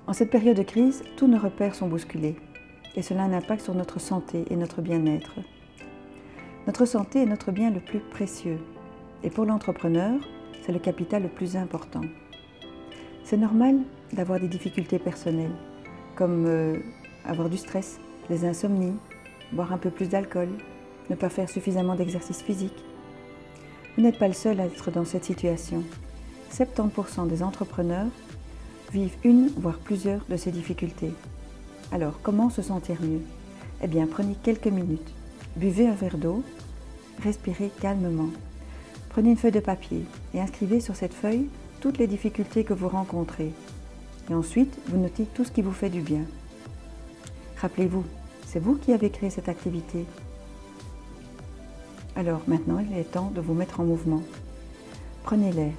En cette période de crise, tous nos repères sont bousculés et cela a un impact sur notre santé et notre bien-être. Notre santé est notre bien le plus précieux et pour l'entrepreneur, c'est le capital le plus important. C'est normal d'avoir des difficultés personnelles, comme avoir du stress, des insomnies, boire un peu plus d'alcool, ne pas faire suffisamment d'exercice physique. Vous n'êtes pas le seul à être dans cette situation. 70% des entrepreneurs vivent une, voire plusieurs de ces difficultés. Alors, comment se sentir mieux? Eh bien, prenez quelques minutes, buvez un verre d'eau, respirez calmement. Prenez une feuille de papier et inscrivez sur cette feuille toutes les difficultés que vous rencontrez. Et ensuite, vous notez tout ce qui vous fait du bien. Rappelez-vous, c'est vous qui avez créé cette activité. Alors maintenant, il est temps de vous mettre en mouvement. Prenez l'air.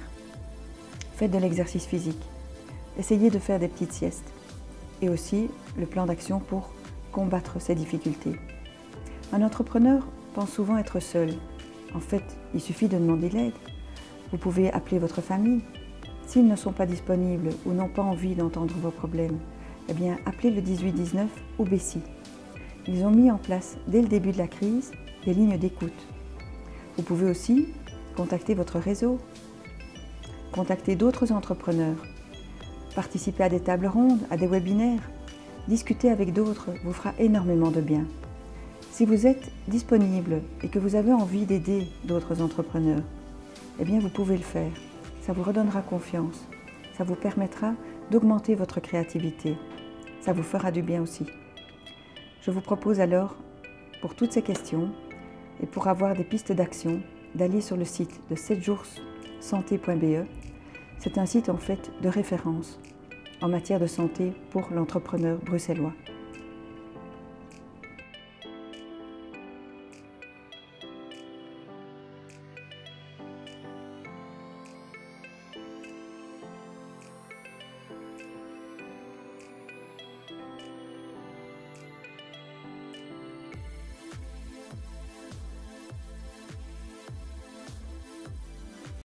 Faites de l'exercice physique. Essayez de faire des petites siestes. Et aussi le plan d'action pour combattre ces difficultés. Un entrepreneur pense souvent être seul. En fait, il suffit de demander l'aide. Vous pouvez appeler votre famille. S'ils ne sont pas disponibles ou n'ont pas envie d'entendre vos problèmes, eh bien, appelez le 1819 ou Bessie. Ils ont mis en place, dès le début de la crise, des lignes d'écoute. Vous pouvez aussi contacter votre réseau, contacter d'autres entrepreneurs, participer à des tables rondes, à des webinaires, discuter avec d'autres vous fera énormément de bien. Si vous êtes disponible et que vous avez envie d'aider d'autres entrepreneurs, eh bien vous pouvez le faire. Ça vous redonnera confiance. Ça vous permettra d'augmenter votre créativité. Ça vous fera du bien aussi. Je vous propose alors, pour toutes ces questions et pour avoir des pistes d'action, d'aller sur le site de 7jourssanté.be. C'est un site en fait de référence en matière de santé pour l'entrepreneur bruxellois.